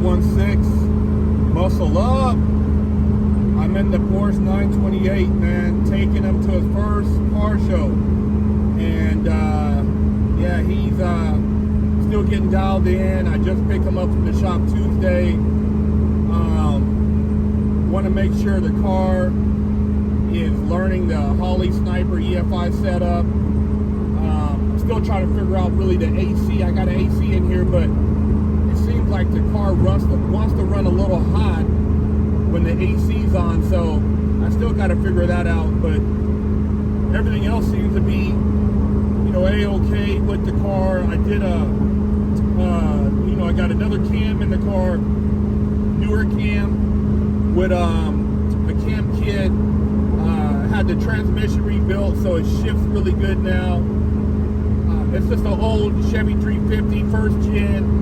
516 Muscle Up. I'm in the Porsche 928, man, taking him to his first car show. And yeah, he's still getting dialed in. I just picked him up from the shop Tuesday. Want to make sure the car is learning the Holley Sniper EFI setup. I'm still trying to figure out really the AC. I got an AC in here, but it seems like the car wants to run a little hot when the AC's on, so I still got to figure that out. But everything else seems to be, you know, a-okay with the car. I did you know, I got another cam in the car, newer cam with a cam kit. Had the transmission rebuilt, so it shifts really good now. It's just an old Chevy 350 first gen.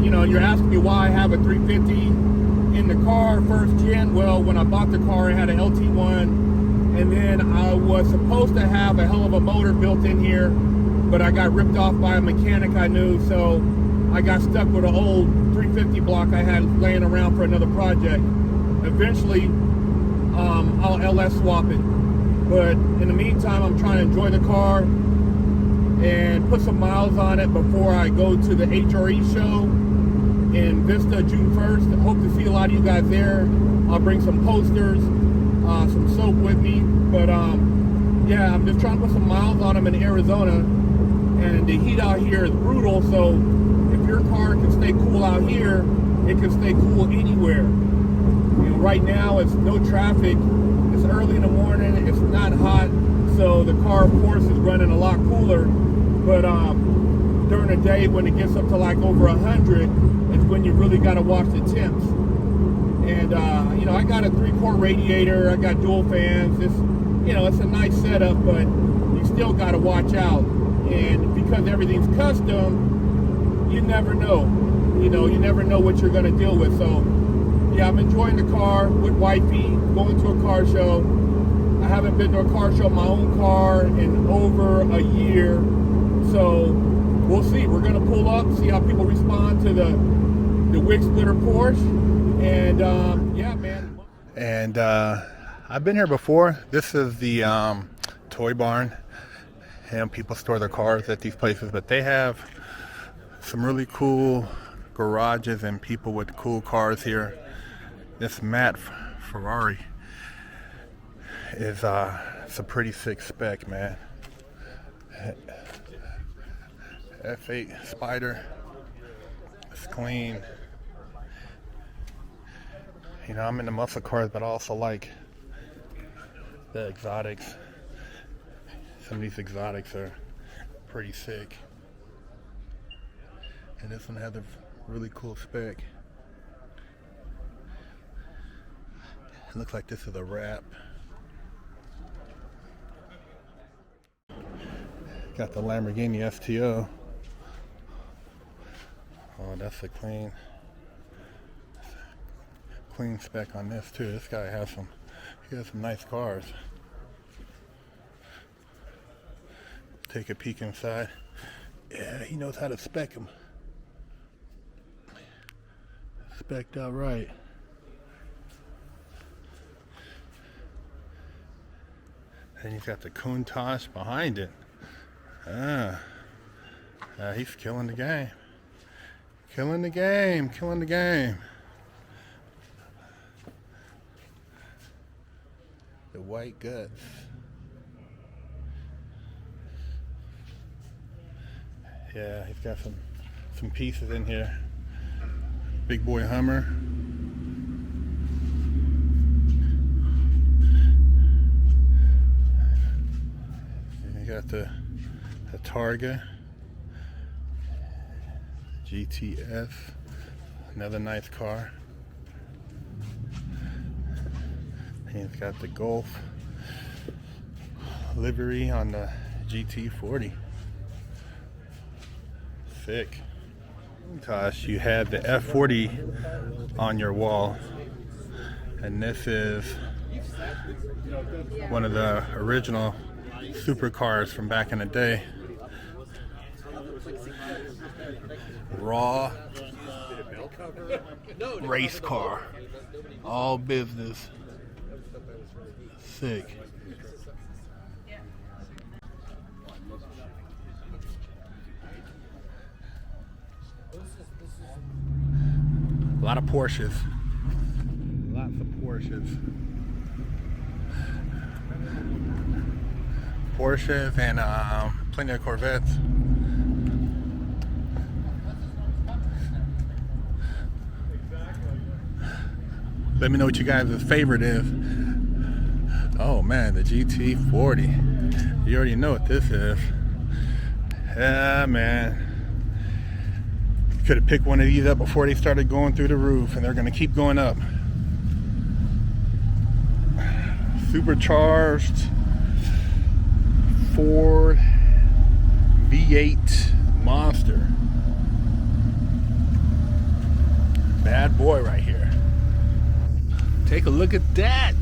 You know, you're asking me why I have a 350 in the car first gen. Well, when I bought the car, it had an LT1, and then I was supposed to have a hell of a motor built in here, but I got ripped off by a mechanic I knew, so I got stuck with an old 350 block I had laying around for another project. Eventually, I'll LS swap it, but in the meantime, I'm trying to enjoy the car and put some miles on it before I go to the HRE show in Vista June 1st. I hope to see a lot of you guys there. I'll bring some posters, some soap with me, but yeah, I'm just trying to put some miles on them in Arizona, and the heat out here is brutal, so if your car can stay cool out here, it can stay cool anywhere. You know, right now it's no traffic, it's early in the morning, it's not hot, so the car of course is running a lot cooler, but during the day when it gets up to like over 100 is when you really got to watch the temps. And you know, I got a 3-quart radiator, I got dual fans. It's, you know, it's a nice setup, but you still got to watch out, and because everything's custom, you never know. You know, you never know what you're going to deal with. So yeah, I'm enjoying the car with wifey, going to a car show. I haven't been to a car show in my own car in over a year, so we'll see. We're gonna pull up, see how people respond to the wig splitter Porsche, and yeah, man. And I've been here before. This is the toy barn, and people store their cars at these places, but they have some really cool garages and people with cool cars here. This Matt Ferrari is it's a pretty sick spec, man. F8 Spider. It's clean. You know, I'm into muscle cars, but I also like the exotics. Some of these exotics are pretty sick. And this one has a really cool spec. It looks like this is a wrap. Got the Lamborghini STO. Oh, that's a clean spec on this too. This guy has some nice cars. Take a peek inside. Yeah, he knows how to spec them. Spec'd out right. And he's got the Countach behind it. He's killing the game. Killing the game. Killing the game. The white guts. Yeah, he's got some pieces in here. Big boy Hummer. And you got the Targa GTS, another nice car. And it's got the Golf livery on the GT40. Sick. Gosh, you had the F40 on your wall, and this is one of the original supercars from back in the day. Raw race car. All business. Sick. A lot of Porsches. Lots of Porsches. Porsches and plenty of Corvettes. Let me know what you guys' favorite is. Oh man, the GT40. You already know what this is. Yeah, man. Could have picked one of these up before they started going through the roof, and they're gonna keep going up. Supercharged Ford V8 monster. Bad boy right here. Take a look at that.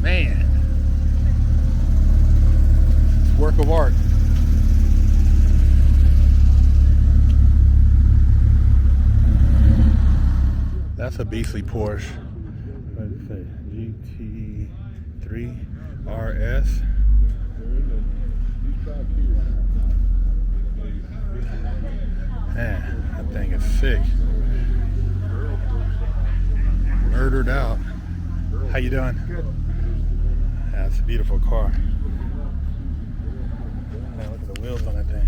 Man. It's a work of art. That's a beastly Porsche. What did it say? GT3 RS. Man, that thing is sick. Murdered out. How you doing? Good. That's a beautiful car. Man, look at the wheels on that thing.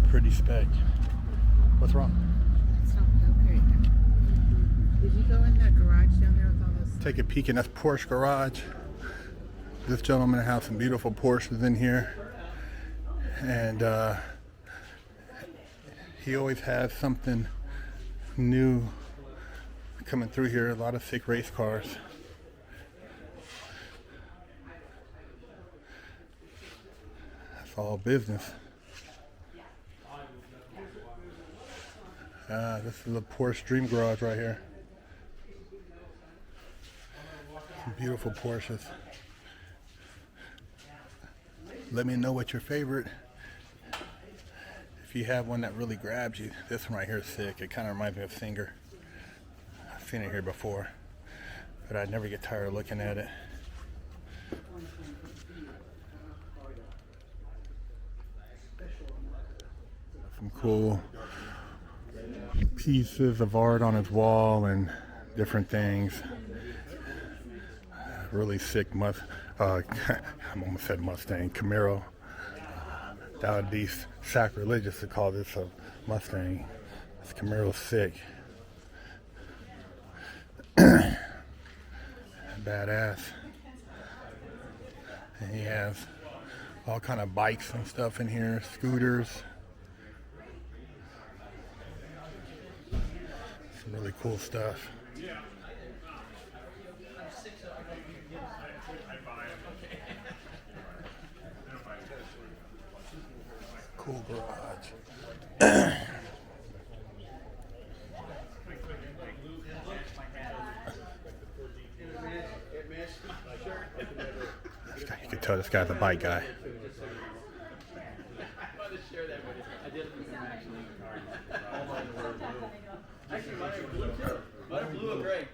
Pretty spec. What's wrong? It's not okay. Did you go in that garage down there with all those? Take a peek in this Porsche garage. This gentleman has some beautiful Porsches in here, and he always has something new coming through here. A lot of sick race cars. That's all business. This is the Porsche Dream Garage right here. Some beautiful Porsches. Let me know what your favorite. If you have one that really grabs you, this one right here is sick. It kind of reminds me of Singer. I've seen it here before, but I'd never get tired of looking at it. Some cool pieces of art on his wall and different things. Really sick I almost said Mustang, Camaro. That would be sacrilegious to call this a Mustang. This Camaro's sick. Badass. And he has all kind of bikes and stuff in here, scooters. Some really cool stuff. Cool garage. This guy, you can tell this guy's a bike guy. Blue or gray?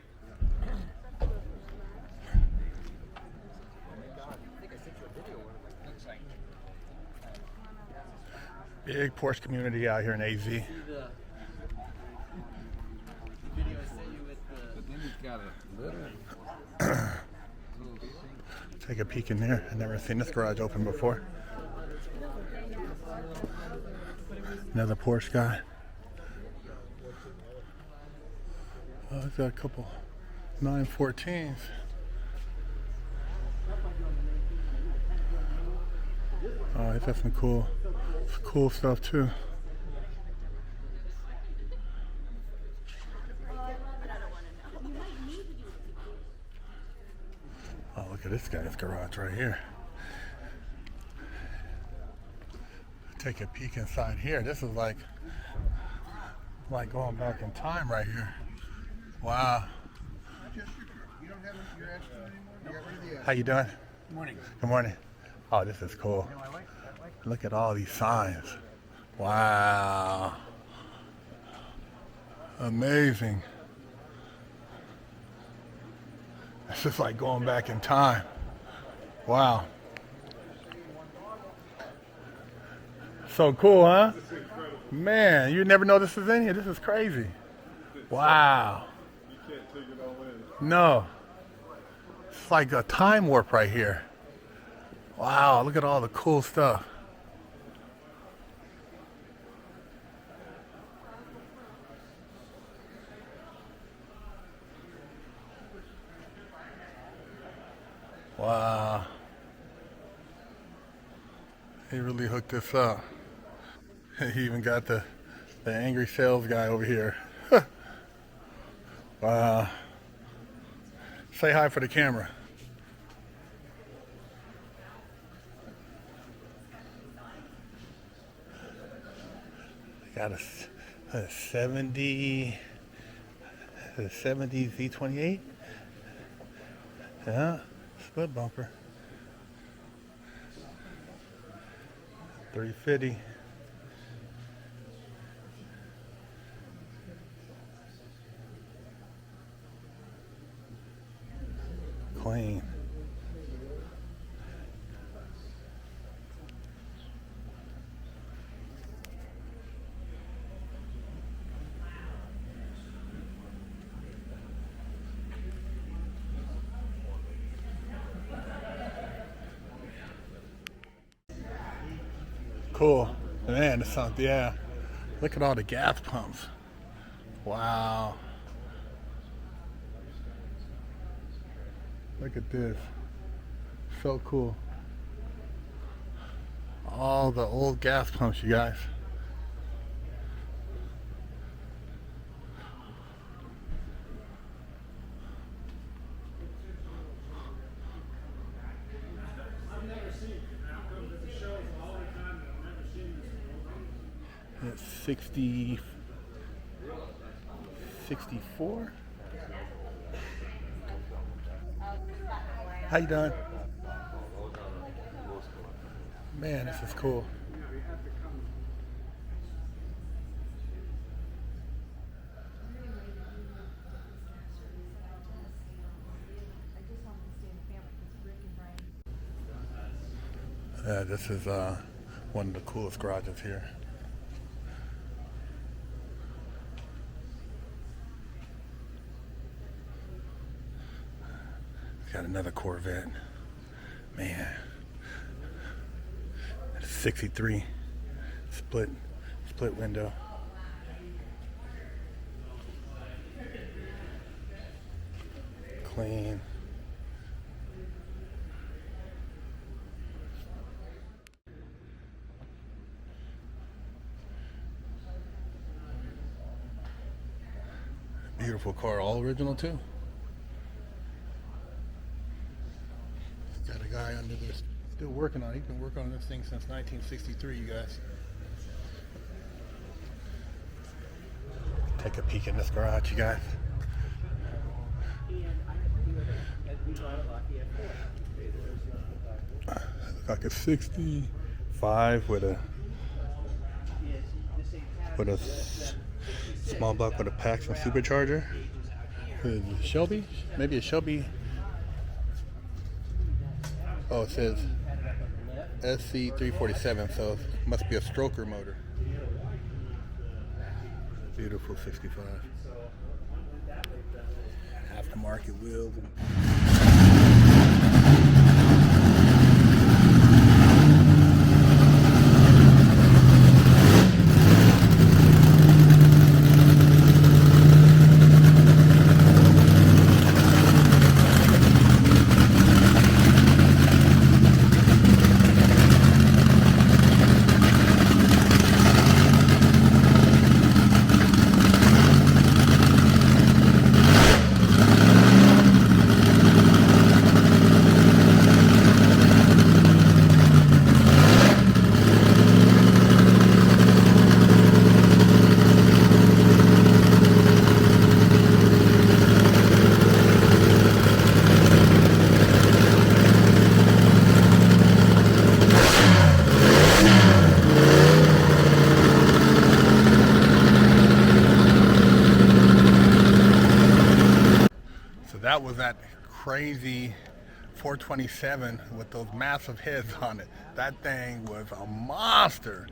Big Porsche community out here in AZ. Take a peek in there. I've never seen this garage open before. Another Porsche guy. Oh, he's got a couple 914s. Oh, he's got some cool stuff too. Oh, look at this guy's garage right here. Take a peek inside here. This is like going back in time right here. Wow. How you doing? Good morning. Good morning. Oh, this is cool. Look at all these signs. Wow. Amazing. It's just like going back in time. Wow. So cool, huh? Man, you never know this is in here. This is crazy. Wow. You can't take it all in. No. It's like a time warp right here. Wow, look at all the cool stuff. Wow. He really hooked this up. He even got the angry sales guy over here. Wow. Say hi for the camera. Got a 70 Z28. Yeah, split bumper. 350. Clean. Cool. Man, this sounds, yeah. Look at all the gas pumps. Wow. Look at this. So cool. All the old gas pumps, you guys. It's 64. How you doing? Man, this is cool. This is one of the coolest garages here. Got another Corvette. Man. 63 split window. Clean. Beautiful car, all original too. Got a guy under this, still working on it. He's been working on this thing since 1963, you guys. Take a peek in this garage, you guys. Looks like a 65 with a small block with a Paxton supercharger. Shelby? Maybe a Shelby. Oh, it says SC347, so it must be a stroker motor. Beautiful 65. Aftermarket wheels. that was that crazy 427 with those massive heads on it. That thing was a monster.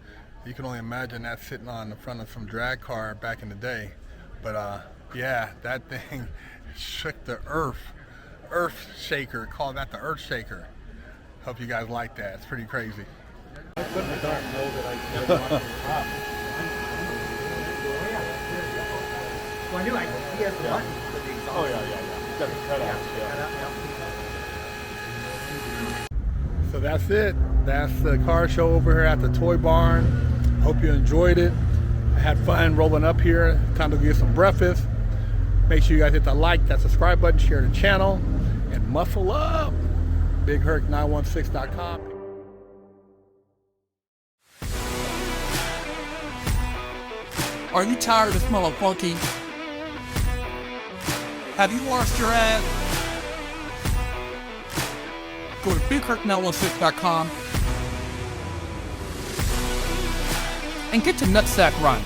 You can only imagine that sitting on the front of some drag car back in the day. But yeah, that thing shook the earth shaker. Call that the earth shaker. Hope you guys like that. It's pretty crazy. Oh yeah. Got the cutouts, yeah. So that's it. That's the car show over here at the Toy Barn. Hope you enjoyed it. I had fun rolling up here. Time to get some breakfast. Make sure you guys hit the like, that subscribe button, share the channel, and muscle up. BigHerc916.com. Are you tired of smelling funky? Have you lost your ass? Go to BigHerc916.com and get to Nutsack Run.